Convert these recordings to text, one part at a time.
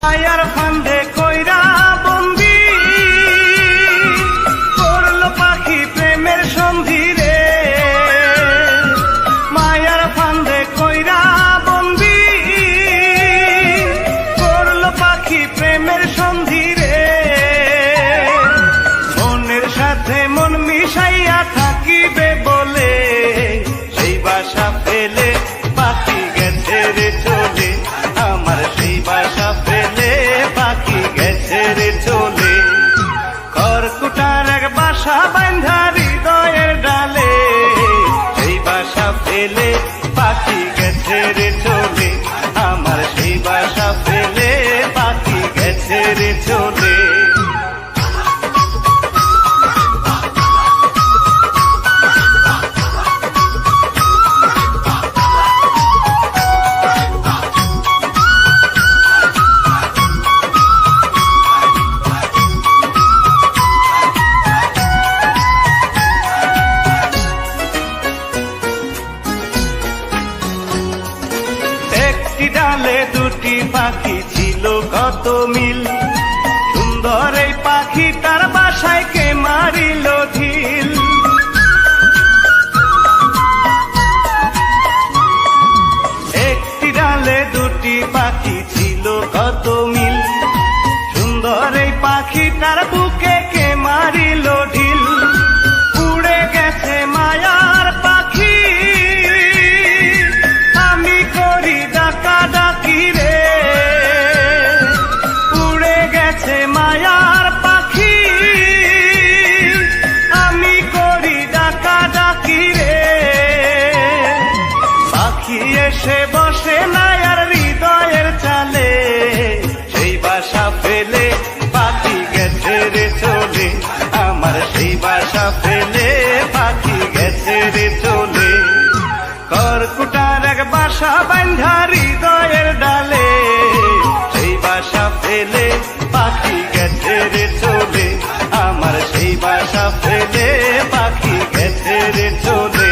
মায়ার ফান্দে কইরা বন্দি করলো পাখি প্রেমের সন্ধি রে। মায়ার ফান্দে কইরা বন্দি করলো পাখি প্রেমের সন্ধি রে। মনের সাথে মন মিশাইয়া থাকিবে বলে সেই বাসা ফেলে পাখি গেছে রে চলে। আমার সেই বাসা ফেলে পাখি গেছে রে চলে। খড়কুটার এক বাসা বাঁধা হৃদয়ের ডালে সেই বাসা ফেলে পাখি গেছে রে চলে। আমার সেই বাসা ফেলে পাখি গেছে রে চলে। ডালে দুটি পাখি ছিল কত মিল, সুন্দর এই পাখি তার বাসায় কে মারিল ঢিল। একটি ডালে দুটি পাখি ছিল কত মিল, সুন্দর এই পাখি তার বুকে কে মারিল ঢিল। উড়ে গেছে মায়ার পাখি আমি করি ডাকা ডাকি রে। উড়ে গেছে মায়ার পাখি আমি করি ডাকা ডাকি রে। পাখি এসে বসে মায়ার হৃদয়ের চালে সেই বাসা ফেলে পাখি গেছে রে চলে। আমার সেই বাসা ফেলে পাখি গেছে রে চলে। খড়কুটার এক বাসা বাঁধা হৃদয়ের ডালে সেই বাসা ফেলে পাখি গেছে রে চলে। আমার সেই বাসা ফেলে পাখি গেছে রে চলে।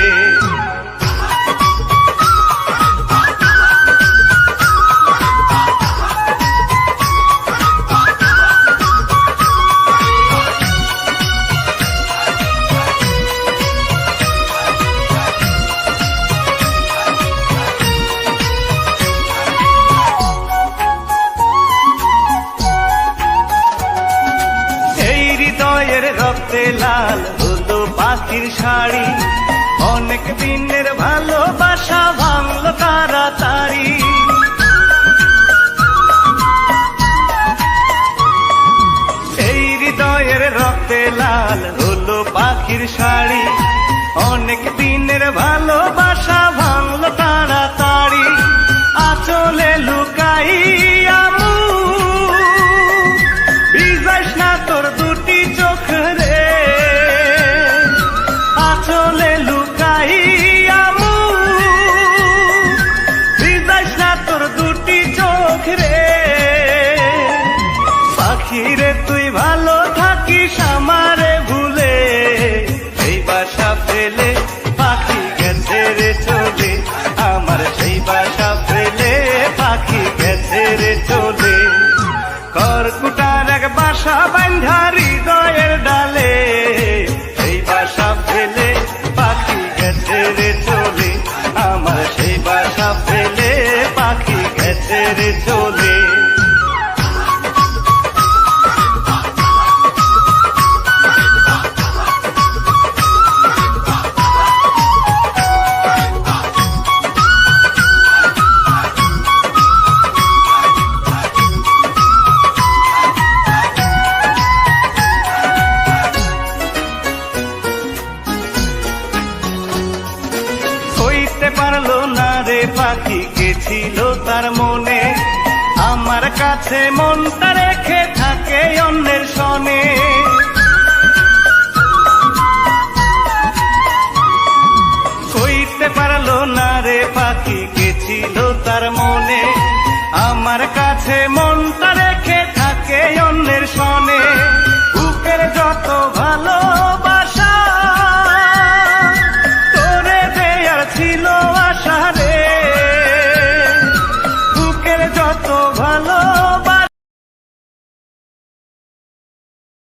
রক্তে লাল হলো পাখির শাড়ি, অনেক দিনের ভালোবাসা ভাঙলো তাড়াতাড়ি। এই হৃদয়ের রক্তে লাল হলো পাখির শাড়ি, অনেক দিনের ভালোবাসা ভাঙলো তাড়াতাড়ি। আঁচলে লুকাইয়া ভিজাইস না তোর দুটি চোখ রে। আঁচলে লুকাইয়া ভিজাইস না তোর দুটি চোখ রে। পাখি রে তুই ভালো থাকিস আমারে ভুলে সেই বাসা ফেলে পাখি গেছে রে চলে। আমার সেই বাসা ফেলে পাখি গেছে রে চলে। খড়কুটার এক বাসা বাঁধা হৃদয়ের ডালে সেই বাসা ফেলে পাখি গেছে রে চলে। আমার সেই বাসা ফেলে পাখি গেছে রে চলে। পারলো না রে পাখি কে ছিল তার মনে, আমার কাছে মনটা রেখে থাকে অন্যের সনে। কইতে পারলো না রে পাখি কে ছিল তার মনে, আমার কাছে মনটা